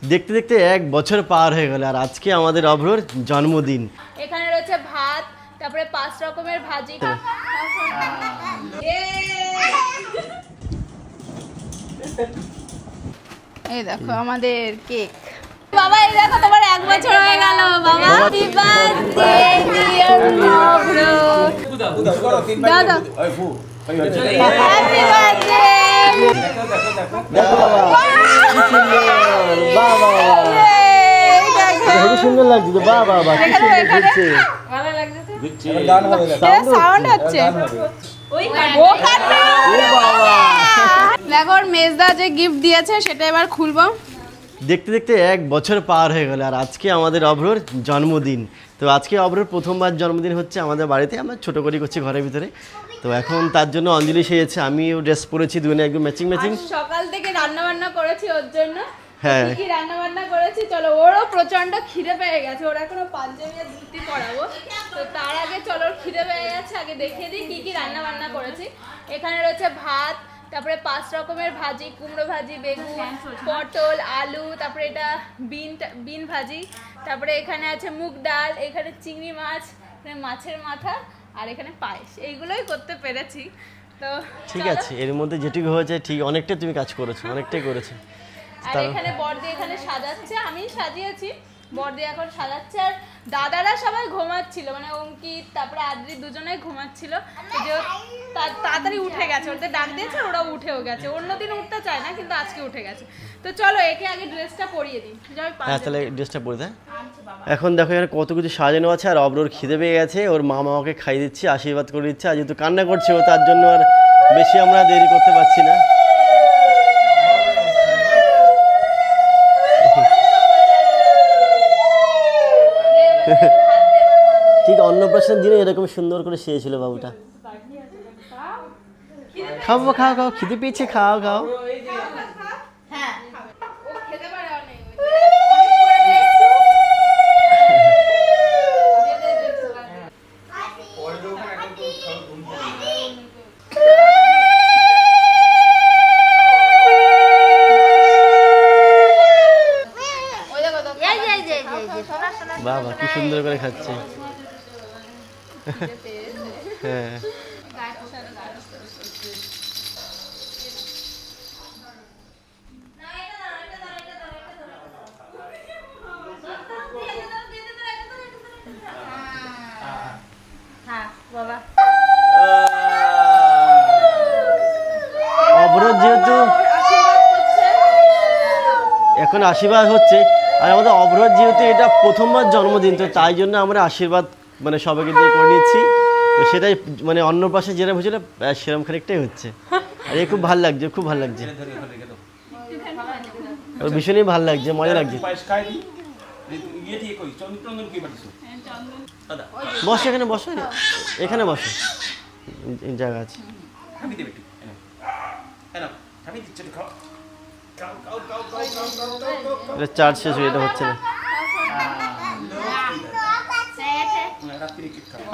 দেখতে দেখতে 1 বছর পার হয়ে গেল আর আজকে আমাদের অভ্রর জন্মদিন। এখানে রয়েছে ভাত, তারপরে 5 রকমের ভাজি। এই দেখো আমাদের কেক। বাবা এই দেখো তোমার 1 বছর হয়ে গেল বাবা। হ্যাপি বার্থডে ডিয়ার অভ্র। দাদা হ্যাপি বার্থডে। দেখো বাবা বাবা সুন্দর লাগছে তো বাবা বাবা কি সুন্দর ঘুরছে। ভালো লাগছে তো? সাউন্ড হচ্ছে। ওই কাটবে। দেখো মেজদা যে গিফট দিয়েছে সেটা এবার খুলবো। দেখতে দেখতে 1 বছর পার হয়ে গেল আর আজকে আমাদের অভ্রর জন্মদিন। তো আজকে অভ্রর প্রথমবার জন্মদিন হচ্ছে আমাদের বাড়িতে, আমরা ছোট করে করছি ঘরের ভিতরে। তো এখন তার জন্য অঞ্জলি সেজেছে, আমিও ড্রেস পরেছি, দুজনে একদম ম্যাচিং ম্যাচিং। সকাল থেকে রান্না বান্না করেছি ওর জন্য। হ্যাঁ কি রান্না বান্না করেছি চলো, ওরও প্রচন্ড খিদে পেয়ে গেছে, ওর এখনো পাঞ্জাবি আর ধুতি পরাবো। তো তার আগে চলো খিদে পেয়ে গেছে, আগে দেখিয়ে দিই কি কি রান্না বান্না করেছি। এখানে রয়েছে ভাত, তারপরে 5 রকমের ভাজি, কুমড়ো ভাজি, বেগুন, পটল, আলু, তারপরে এটা বিন ভাজি, তারপরে এখানে আছে মুগ ডাল, এখানে চিংড়ি মাছ, মাছের মাথা, আর এখানে পায়েস। এইগুলোই করতে পেরেছি। তো ঠিক আছে, এর মধ্যে যেটুকু হয়েছে ঠিক অনেকটা তুমি কাজ করেছো, অনেকটাই করেছো। আর এখানে বড়দি এখানে সাজাচ্ছে, আমি সাজিয়েছি, বড়দি এখন সাজাচ্ছে। আর দাদারা সবাই ঘুমাচ্ছিল, মানে অঙ্কিত তারপরে আদ্রি দুজনেই ঘুমাচ্ছিল। যে তাড়াতাড়ি উঠে গেছে, ওদের ডাক দিয়েছে ওরাও উঠেও গেছে। অন্যদিন উঠতে চায় না কিন্তু আজকে উঠে গেছে। তো চলো একে আগে ড্রেসটা পরিয়ে দিই। হ্যাঁ তাহলে ড্রেসটা পরে দেয়। এখন দেখো এখানে কত কিছু সাজানো আছে আর অব্রোর খিদে পেয়ে গেছে, ওর মা মামাকে খাইয়ে দিচ্ছে, আশীর্বাদ করে দিচ্ছে। আর যেহেতু কান্না করছে ও, তার জন্য আর বেশি আমরা দেরি করতে পারছি না। ঠিক অন্নপ্রাশনের দিনে এরকম সুন্দর করে সেজেছিল বাবুটা। খাও খাও খাও, খিদে পেয়েছে, খাও খাও। বাবা কি সুন্দর করে খাচ্ছে। হ্যাঁ অবরোধ যেহেতু এখন আশীর্বাদ হচ্ছে, আর আমাদের অবরোধ যেহেতু এটা প্রথমবার জন্মদিন, তো তাই জন্য আমরা আশীর্বাদ মানে সবাইকে দিয়ে করে নিচ্ছি। তো সেটাই মানে অন্নপ্রাশনে যেরকম হয়েছিল সেরকম খানিকটাই হচ্ছে। আর এই খুব ভালো লাগছে, খুব ভালো লাগছে, ভীষণই ভালো লাগছে, মজা লাগছে। বসো এখানে, বসো এখানে, বসো, জায়গা আছে। চার্জ শেষ হয়ে, এটা হচ্ছে না।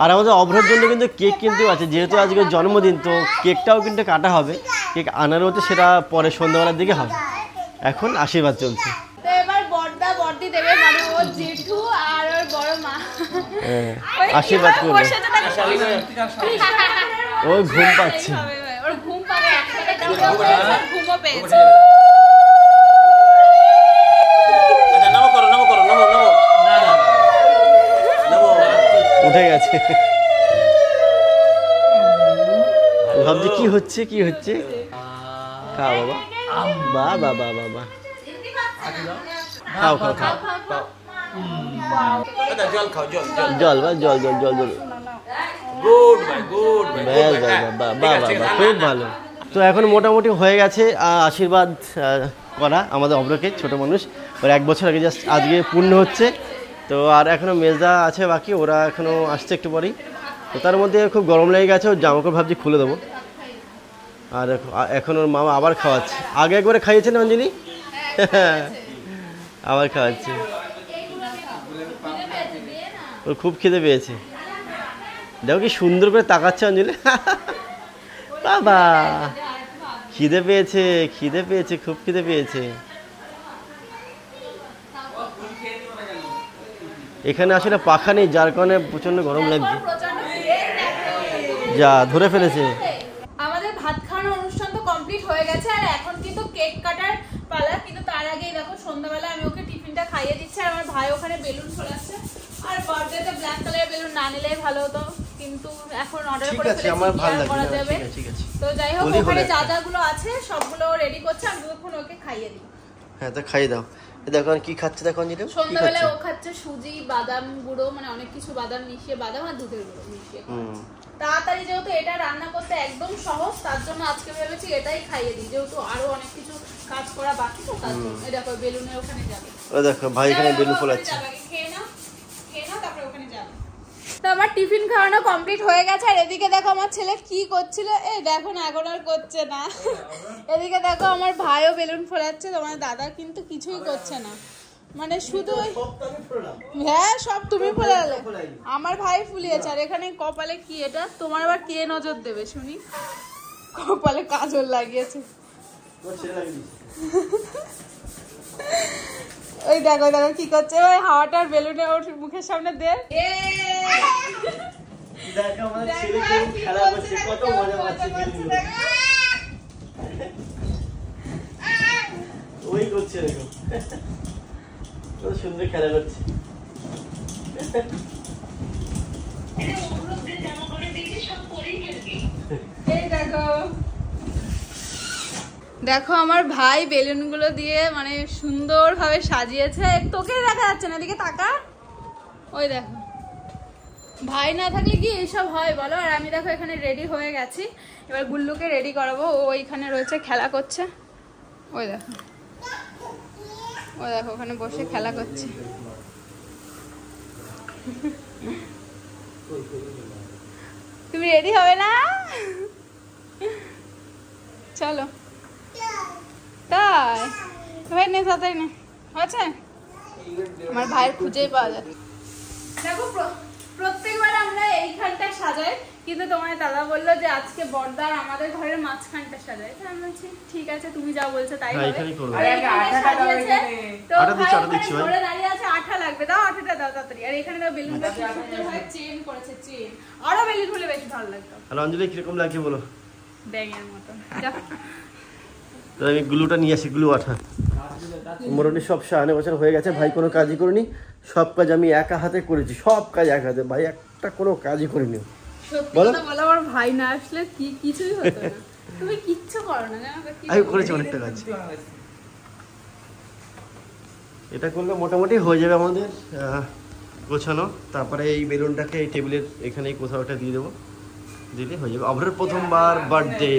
আর আমাদের অভ্রর জন্য কিন্তু কেক কিন্তু আছে, যেহেতু আজকে জন্মদিন, তো কেকটাও কিন্তু কাটা হবে। কেক আনার মতো সেটা পরে সন্ধ্যাবেলার দিকে হবে, এখন আশীর্বাদ চলছে। এবার বড়দা বড়দি দেবে, মানে ওর জেঠু আর ওর বড় মা আশীর্বাদ করবে। ও ঘুম পাচ্ছে, ওর ঘুম পাচ্ছে, ঘুমও পেয়েছে। উঠে গেছে, ভাবছি কি হচ্ছে কি হচ্ছে। খাও বাবা, বাবা বাবা বাবা, খাও খাও খাও, জল খাও, জল জল জল জল জল জল। গুড বাই, গুড বাই, বাবা বাবা, খুব ভালো। তো এখন মোটামুটি হয়ে গেছে আশীর্বাদ করা আমাদের অভ্রকে, ছোট মানুষ, ওর 1 বছর আগে জাস্ট আজকে পূর্ণ হচ্ছে। তো আর এখনও মেজদা আছে বাকি, ওরা এখনও আসছে একটু পরেই। তো তার মধ্যে খুব গরম লেগে গেছে, ওর জামাকাপড় ভাবছি খুলে দেবো। আর এখন ওর মামা আবার খাওয়াচ্ছে, আগে একবারে খাইয়েছে না অঞ্জলি, আবার খাওয়াচ্ছে। ওর খুব খিদে পেয়েছে, দেখো কি সুন্দর করে তাকাচ্ছে অঞ্জলি। বাবা খিদে পেয়েছে, খিদে পেয়েছে, খুব খিদে পেয়েছে। এখানে আসলে পাখা নেই, যার কারণে প্রচন্ড গরম লাগছে। যা ধরে ফেলেছে। আমাদের ভাত খাওয়ানোর অনুষ্ঠান তো কমপ্লিট হয়ে গেছে, আর এখন কিন্তু কেক কাটার পালা। কিন্তু তার আগেই দেখো সন্ধ্যাবেলা আমি ওকে টিফিনটা খাইয়ে দিচ্ছি, আর আমার ভাই ওখানে বেলুন ফোলাচ্ছে। আর বার্থডেতে ব্ল্যাক কালারের বেলুন না নিলেই ভালো হতো, কিন্তু এখন অর্ডার করে ফেলেছি, আমার ভালো করা লাগে। যাবে। ঠিক আছে, তো যাই হোক, ওখানে যা যাগুলো আছে সবগুলো রেডি করছে, আমি ততক্ষণ ওকে খাইয়ে দিই। হ্যাঁ, তো খাইয়ে দাও। দেখো কি খাচ্ছে, দেখো অঞ্জলি সন্ধ্যাবেলা ও খাচ্ছে সুজি, বাদাম গুঁড়ো, মানে অনেক কিছু বাদাম মিশিয়ে, বাদাম আর দুধের গুঁড়ো মিশিয়ে। তাড়াতাড়ি যেহেতু এটা রান্না করতে একদম সহজ, তার জন্য আজকে ভেবেছি এটাই খাইয়ে দিই, যেহেতু আরো অনেক কিছু কাজ করা বাকি, তো তার জন্য। এই দেখো বেলুনের ওখানে যাবে। ও দেখো ভাই এখানে বেলুন ফোলাচ্ছে। খেয়ে নাও, তারপরে ওখানে যাবে। তো আমার টিফিন খাওয়ানো কমপ্লিট হয়ে গেছে, আর এদিকে দেখো আমার ছেলে কি করছিল, এই দেখো না, এখন আর করছে না। এদিকে দেখো আমার ভাইও বেলুন ফোলাচ্ছে, তোমার দাদা কিন্তু কিছুই করছে না, মানে শুধু হ্যাঁ সব তুমি ফোলালে, আমার ভাই ফুলিয়েছে। আর এখানে কপালে কি এটা, তোমার আবার কে নজর দেবে শুনি? কপালে কাজল লাগিয়েছে। ওই দেখো দেখো কি করছে, ওই হাওয়াটার বেলুনে ওর মুখের সামনে দে। দেখো আমাদের ছেলে কেমন খেলা করছে, কত মজা পাচ্ছে বেলুন। ওই করছে দেখো, কত সুন্দর খেলা করছে। দেখো আমার ভাই বেলুন গুলো দিয়ে মানে সুন্দর ভাবে সাজিয়েছে, তোকে দেখা যাচ্ছে না, এদিকে তাকা। ওই দেখো, ভাই না থাকলে কি এইসব হয় বলো? আর আমি দেখো এখানে রেডি হয়ে গেছি, এবার গুল্লুকে রেডি করাবো। ও ওইখানে রয়েছে, খেলা করছে। ওই দেখো, ওই দেখো ওখানে বসে খেলা করছে। তুমি রেডি হবে না? চলো। তাই ভাই নে, তাড়াতাড়ি নে, হয়েছে? আমার ভাইয়ের খুঁজেই পাওয়া যায়। দেখো প্রত্যেকবার আমরা এইখানটা সাজাই, কিন্তু তোমার দাদা বললো যে আজকে বড়দার আমাদের ঘরের মাঝখানটা সাজাই। তো আমি বলছি ঠিক আছে, তুমি যা বলছো তাই হবে। আর এখানে সাজিয়েছে, তো ভাই ঘরে দাঁড়িয়ে আছে, আঠা লাগবে, দাও আঠাটা দাও তাড়াতাড়ি। আর এখানে দাও বেলুনটা কি সুন্দর ভাবে চেন করেছে, চেন। আরো বেলুন হলে বেশি ভালো লাগতো। আর অঞ্জলি কিরকম লাগছে বলো? ব্যাঙের মতো। তো আমি গ্লুটা নিয়ে আসি, গ্লু আঠা। মোটামুটি সব 9 বছর হয়ে গেছে, ভাই কোনো কাজই করিনি, সব কাজ আমি একা হাতে করেছি, সব কাজ একা হাতে, ভাই একটা কোনো কাজই করিনি। বলো বলো, আমার ভাই না আসলে কি কিছুই হতো না, তুমি কিচ্ছু করো না। আমি করেছি অনেকটা কাজ, এটা করলে মোটামুটি হয়ে যাবে আমাদের গোছানো। তারপরে এই বেলুনটাকে এই টেবিলের এখানে কোথাও একটা দিয়ে দেবো, দিলে হয়ে যাবে। অভ্রের প্রথমবার বার্থডে,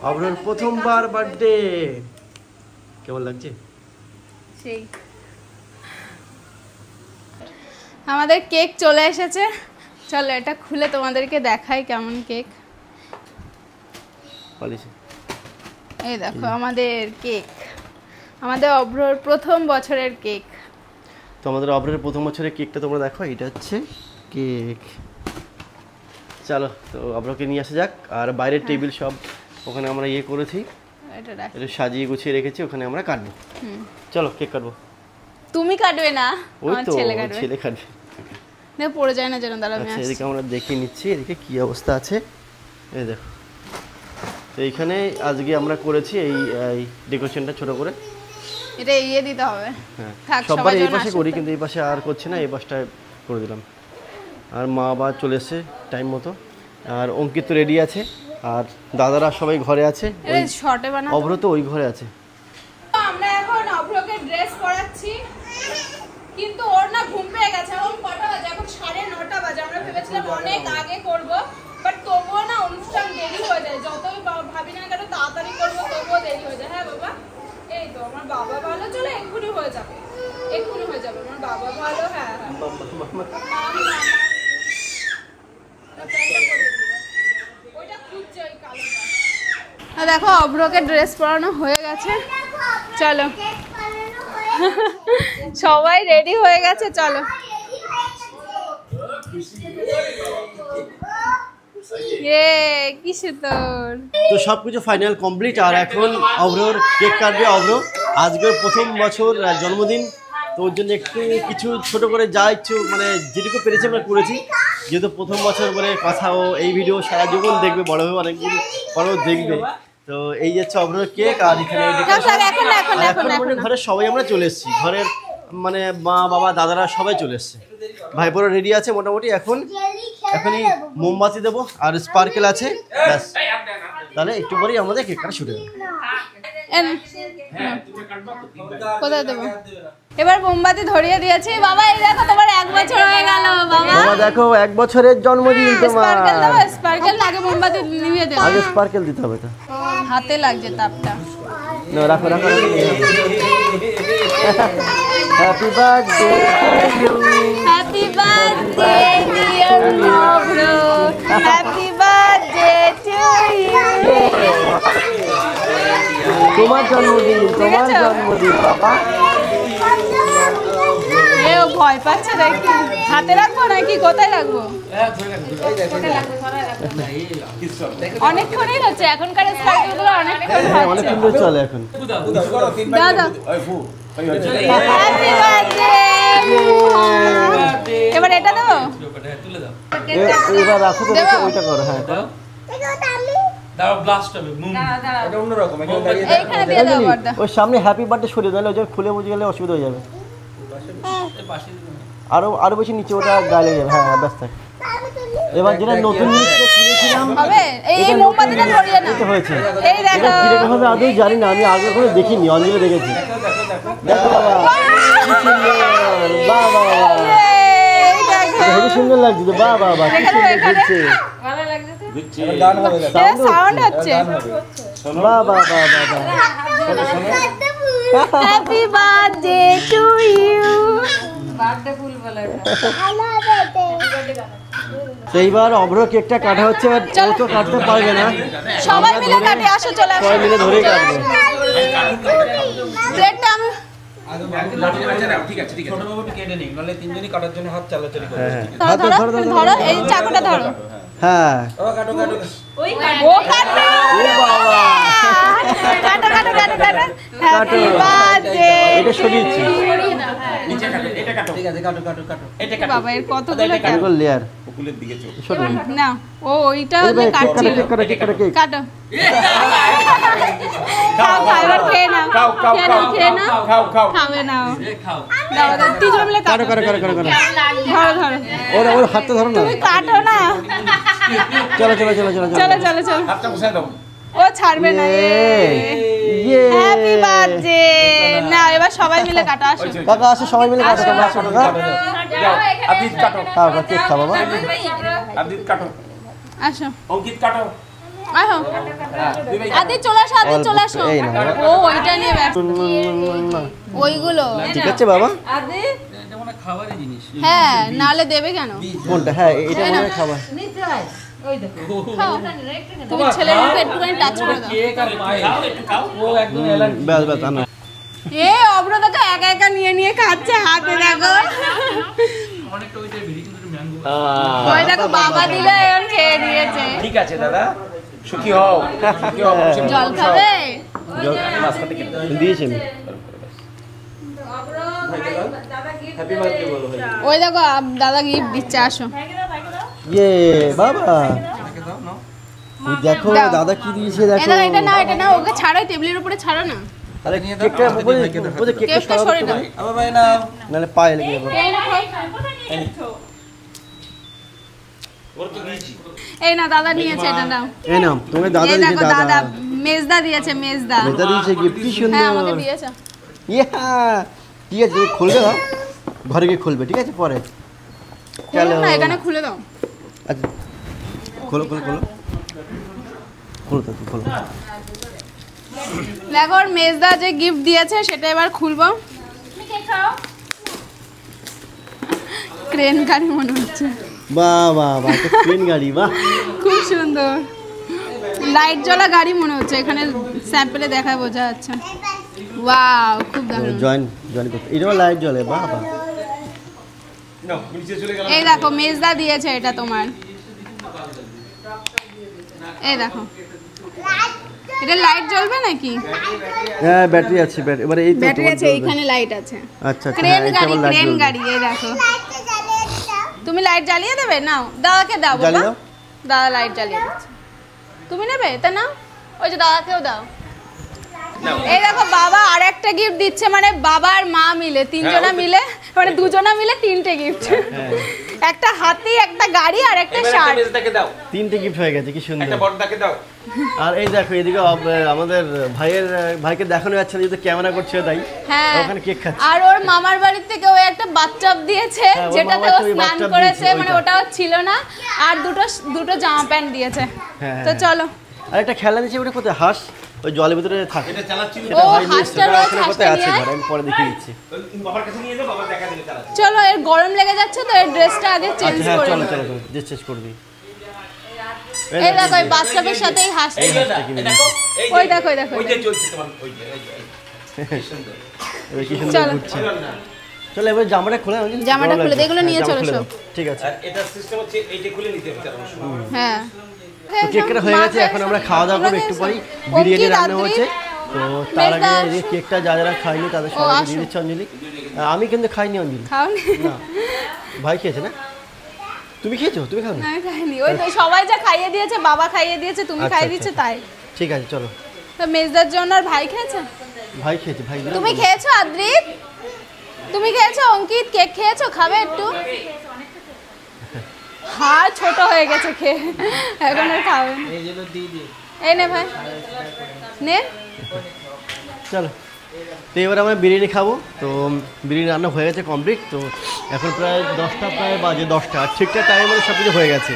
অভ্রের প্রথমবার বার্থডে, কেমন লাগছে? সেই আমাদের কেক চলে এসেছে, চলো এটা খুলে তোমাদেরকে দেখাই কেমন কেক। এই দেখো আমাদের কেক, আমাদের অভ্রর প্রথম বছরের কেক। তো আমাদের অভ্রের প্রথম বছরের কেকটা তোমরা দেখো, এটা হচ্ছে কেক। চলো তো অভ্রকে নিয়ে আসা যাক। আর বাইরের টেবিল সব ওখানে আমরা ইয়ে করেছি, এটা সাজিয়ে গুছিয়ে রেখেছি, ওখানে আমরা কাটবো। চলো কেক কাটবো। তুমি কাটবে না, ওই তো ছেলে কাটবে। ছেলে কাটবে, না পড়ে যায় না যেন। দাঁড়া আমি আচ্ছা, এদিকে আমরা দেখিয়ে নিচ্ছি এদিকে কি অবস্থা আছে। এই দেখো, তো এইখানে আজকে আমরা করেছি এই ডেকোরেশনটা ছোট করে, এটা ইয়ে দিতে হবে। হ্যাঁ, সবাই এই পাশে করি, কিন্তু এই পাশে আর করছি না, এই পাশটায় করে দিলাম। আর মা আবার চলে এসছে টাইম মতো, আর অঙ্কিত তো রেডি আছে, আর দাদারা সবাই ঘরে আছে, অভ্র তো ওই ঘরে আছে। আমরা এখন অভ্রকে ড্রেস পরাচ্ছি, কিন্তু ওর না ঘুম পেয়ে গেছে। এখন কটা বাজে? এখন 9:30 বাজে। আমরা ভেবেছিলাম অনেক আগে করব, বাট তবুও না অনুষ্ঠান দেরি হয়ে যায়, যতই ভাবি না কেন তাড়াতাড়ি করবো তবুও দেরি হয়ে যায়। হ্যাঁ বাবা, এই তো আমার বাবা ভালো, চলো এক্ষুনি হয়ে যাবে, এক্ষুনি হয়ে যাবে, আমার বাবা ভালো। হ্যাঁ দেখো অভ্রকে ড্রেস পরানো হয়ে গেছে, চলো সবাই রেডি হয়ে গেছে, চলো। কি সুন্দর। তো সবকিছু ফাইনাল কমপ্লিট, আর এখন অভ্রর কেক কাটবে। অভ্র আজকের প্রথম বছর জন্মদিন, তো ওর জন্য একটু কিছু ছোট করে যা ইচ্ছু মানে যেটুকু পেরেছি আমরা করেছি। যেহেতু প্রথম বছর বলে কথা, ও এই ভিডিও সারা জীবন দেখবে, বড় হয়ে অনেকদিন পরেও দেখবে। তো এই যে অভ্রের কেক আর এখানে ঘরের সবাই আমরা চলে এসেছি, ঘরের মানে মা বাবা দাদারা সবাই চলে এসছে। ভাইপোরা রেডি আছে মোটামুটি। এখনই মোমবাতি দেবো আর স্পার্কেল আছে, ব্যাস। তাহলে একটু পরেই আমাদের কেক কাটা শুরু হবে। কোথায় দেবো? এবার মোমবাতি ধরিয়ে দিয়েছি। বাবা এই দেখো তোমার 1 বছর হয়ে গেল। বাবা দেখো 1 বছরের জন্মদিন তোমার। স্পার্কেল দাও, স্পার্কেল আগে মোমবাতি নিভিয়ে দাও। আগে স্পার্কেল দিতে হবে তো, হাতে লাগছে তাপটা। না রাখো রাখো। Happy birthday to you, happy birthday dear Abhra, happy birthday to you. তোমার জন্মদিন, তোমার জন্মদিন বাবা। এও ভয় পাচ্ছে নাকি? হাতে রাখবো নাকি কোথায় রাখবো? অনেকক্ষণই হচ্ছে এখনকার স্পার্কেলগুলো, অনেকক্ষণ ধরে চলে এখন। দাও দাও। Happy birthday. এবার এটা দেবো, এবার রাখো তো, ওইটা করো। হ্যাঁ এইখানে দিয়ে দাও বড়দা। ওই সামনে হ্যাপি বার্থডে সরিয়ে দিলে, ওই যে খুলে বুঝে গেলে অসুবিধা হয়ে যাবে। আরো বেশি নিচে ওটা গায়ে লেগে যাবে। হ্যাঁ ব্যস্ত থাক। এবার যেটা নতুন জিনিসটা কিনেছিলাম হবে, এই মোমবাতিটা ধরিয়ে নাও। এটা হয়েছে, এই দেখো কিরকম হবে আদৌ জানি না, আমি আগে কখনো দেখিনি, অঞ্জলি দেখেছি। দেখো বাবা কি সুন্দর, বাহ বাহ বাহ, এই দেখো হেবি সুন্দর লাগছে তো, বাহ বাহ বাহ, কি সুন্দর ঘুরছে, ভালো লাগছে তো? গান হবে, সাউন্ড হচ্ছে। বাহ বাহ বাহ বাহ বাহ। Happy birthday to you. তো এইবার অভ্র কেকটা কাটা হচ্ছে, এবার ও তো কাটতে পারবে না, সবাই মিলে কাটে। আসো চলে আসো, সবাই মিলে ধরেই কাটবো। প্লেটটা আমি ধরো ধরো ধরো, এই চাকুটা ধরো। হ্যাঁ ও কাটবে। কাটো কাটো কাটো কাটো। Happy birthday. এটা সরিয়েছি বাবা এর কতগুলো কাটো লেয়ার না। ও ওইটা হচ্ছে কাটছিল। কাটো। খাও খাও, এবার খেয়ে নাও, খেয়ে নাও, খেয়ে নাও। খাবে নাও, দাও দাও, তিনজন মিলে কাটো। কাটো কাটো কাটো কাটো। ধরো ধরো, ওর হাতটা ধরো না। তুমি কাটো না। চলো চলো চলো চলো চলো চলো চলো, ও ছাড়বে না। ইয়ে হ্যাপি বার্থডে। না এবার সবাই মিলে কাটো। আসো কাকা আসো, সবাই মিলে কাটো। তোমরা আসো কাকা, খাও কেক খাও বাবা। আসো আসো, আদি চলে আসো, আদি চলে আসো। এই না। ও ওইটা নিয়ে ব্যস্ত, ওইগুলো। ঠিক আছে বাবা। হ্যাঁ নাহলে দেবে কেন? কোনটা? হ্যাঁ এটা মনে হয় খাবার। খাও। তুমি ছেলের মুখে একটুখানি টাচ করে দাও। ব্যাস ব্যাস আনো। এ অভ্র দেখো একা একা নিয়ে নিয়ে খাচ্ছে, হাতে দেখো। ওই দেখো বাবা দিলে এখন খেয়ে দিয়েছে। ঠিক আছে দাদা, সুখী হও, সুখী হও। জল খাবে? দিয়েছি আমি। ওই দেখো দাদা গিফট দিচ্ছে। আসো। ইয়ে বাবা, দেখো দাদা কি দিয়েছে, দেখো। এটা না, এটা না, ওকে ছাড়ো, টেবিলের উপরে ছাড়ো না। আরে কেকটা উপরে কেকটা সরে দাও, নালে পায়ে লেগে যাবে। এই না দাদা নিয়েছে, এটা নাও। এই নাও, তুমি দাদা এই দিয়েছে, দেখো দাদা দাদা মেজদা দিয়েছে, মেজদা। মেজদা দিয়েছে গিফট, কি সুন্দর। হ্যাঁ আমাকে দিয়েছে। ইয়া ঠিক আছে, তুমি খুলবে দাও, ঘরে গিয়ে খুলবে, ঠিক আছে পরে। চলো না, এখানে খুলে দাও। আচ্ছা খোলো খোলো খোলো খোলো তো, খোলো। দেখো ওর মেজদা যে গিফট দিয়েছে সেটা এবার খুলবো। ক্রেন গাড়ি মনে হচ্ছে। বাহ বাহ বাহ, তো ট্রেন গাড়ি, বাহ খুব সুন্দর, লাইট জ্বলা গাড়ি মনে হচ্ছে, এখানে স্যাম্পলে দেখা বোঝা যাচ্ছে। ওয়াও খুব দারুণ। জয়েন জয়েন করতে এটাও লাইট জ্বলে, বাহ বাহ। এই দেখো মেজদা দিয়েছে এটা তোমার, এই দেখো। এটা লাইট জ্বলবে নাকি? হ্যাঁ ব্যাটারি আছে, এবারে এই তো ব্যাটারি তোমার আছে, জ্বলবে। এইখানে লাইট আছে। আচ্ছা আচ্ছা, ক্রেন হ্যাঁ, এটা গাড়ি, আবার লাইট ক্রেন জ্বলবে। গাড়ি, এই দেখো। তুমি লাইট জ্বালিয়ে দেবে? নাও, দাদাকে দাও বাবা। জ্বালিয়ে দাও। দাদা লাইট জ্বালিয়ে দিচ্ছে। তুমি নেবে? তা নাও, ওই যে দাদাকেও দাও। এই দেখো বাবা আরেকটা গিফট দিচ্ছে, মানে বাবা আর মা মিলে, তিনজনা মিলে, মানে দুজনা মিলে তিনটে গিফট। একটা হাতি, একটা গাড়ি আর একটা শার্ট। তিনটে গিফট হয়ে গেছে, কি সুন্দর। একটা বড়টাকে দাও। আর এই দেখো এদিকে আমাদের ভাইকে দেখানো যাচ্ছে না, যেহেতু ক্যামেরা করছে তাই হ্যাঁ, ওখানে কেক খাচ্ছে। আর ওর মামার বাড়ির থেকে ও একটা বাথটাব দিয়েছে, হ্যাঁ, ওর যেটাতে মামা ও একটা স্নান bathtub করেছে, দিয়েছে, মানে ওইটা। ওটাও ছিল না। আর দুটো জামা প্যান্ট দিয়েছে। হ্যাঁ, তো হ্যাঁ। চলো। আর একটা খেলা দিচ্ছে, ওটা কোথায়? হাঁস, ওই জলের ভিতরে থাকে। এটা চালাচ্ছি সেটা ও, ভাই নিয়ে এসছে, হাঁসটা ওটা রোজ ওখানে হাঁসটা কোথায় আছে নিয়ে ঘরে, আমি পরে দেখিয়ে দিচ্ছি। বাবার কাছে নিয়ে যাও, বাবা দেখা দিলে চালাচ্ছি। চলো, এর গরম লেগে যাচ্ছে তো এর ড্রেসটা আগে চেঞ্জ আচ্ছা হ্যাঁ, করে চলো নিই। চলো চলো, যে শেষ করবি। এই দেখো এই বাথটাবের সাথে এই হাঁসটা। এই যে দেখো, ওই দেখো, ওই দেখো, ওই যে চলছে তোমার, ওই যে কি সুন্দর। এবার কি সুন্দর চলো। ঘুরছে। চলো এবার জামাটা খুলে নাও, জামাটা ভালো খুলে লাগছে। দে, এগুলো নিয়ে হ্যাঁ, জামা চলো খুলে সব। দাও। ঠিক আছে। আর এটা সিস্টেম হচ্ছে এইটা খুলে নিতে হবে চালানোর সময়। হ্যাঁ, তো কেকটা হয়ে গেছে, এখন আমরা খাওয়া দাওয়া করবো একটু পরেই। বিরিয়ানি রান্না হচ্ছে, তো তার আগে এই যে কেকটা যারা খাইনি তাদের সবাইকে আসো। দিয়ে দিচ্ছে অঞ্জলি। আমি কিন্তু খাইনি অঞ্জলি। খাওনি? না, ভাই খেয়েছে না? তুমি খেয়েছো? তুমি খাওনি? আমি খাইনি। ওই তো সবাই যা খাইয়ে দিয়েছে, বাবা খাইয়ে দিয়েছে, তুমি আচ্ছা, খাইয়ে আচ্ছা, দিয়েছে, আচ্ছা। তাই। ঠিক আছে চলো। তো মেজদার জন্য আর ভাই খেয়েছে? ভাই খেয়েছে, ভাই দিলাম। তুমি খেয়েছো আদ্রিত? তুমি খেয়েছো? অঙ্কিত কেক খেয়েছো? খাবে একটু? হ্যাঁ, ছোট হয়ে গেছে খেয়ে, এখন আর খাবে না। এই নে ভাই, নে। চলো, তো এবার আমরা বিরিয়ানি খাবো। তো বিরিয়ানি রান্না হয়ে গেছে কমপ্লিট। তো এখন প্রায় 10টা প্রায় বাজে 10টা, আর ঠিকঠাক টাইম মধ্যে সব কিছু হয়ে গেছে।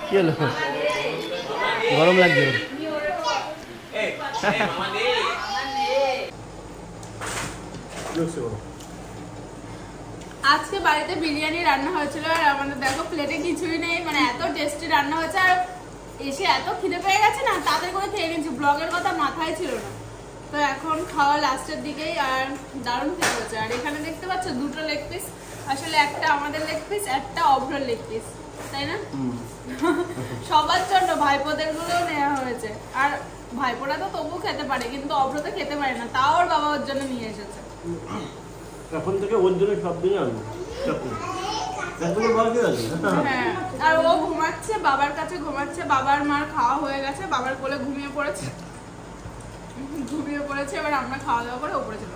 কী হলো? গরম লাগছে? আজকে বাড়িতে বিরিয়ানি রান্না হয়েছিল, আর আমাদের দেখো প্লেটে কিছুই নেই, মানে এত টেস্টি রান্না হয়েছে। আর এসে এত খিদে পেয়ে গেছে না, তাদের করে খেয়ে নিয়েছি, ব্লগের কথা মাথায় ছিল না। তো এখন খাওয়া লাস্টের দিকেই, আর দারুণ খেতে হয়েছে। আর এখানে দেখতে পাচ্ছ দুটো লেগ পিস, আসলে একটা আমাদের লেগ পিস, একটা অভ্রর লেগ পিস, তাই না? সবার জন্য ভাইপোদের গুলোও নেওয়া হয়েছে। আর ভাইপোরা তো তবু খেতে পারে, কিন্তু অভ্র তো খেতে পারে না, তাও ওর বাবা ওর জন্য নিয়ে এসেছে। এখন থেকে ওর জন্য সব দিনই আনবো। হ্যাঁ, আর ও ঘুমাচ্ছে, বাবার কাছে ঘুমাচ্ছে, বাবার মার খাওয়া হয়ে গেছে, বাবার কোলে ঘুমিয়ে পড়েছে, এবার আমরা খাওয়া দাওয়া করে উপরে চলে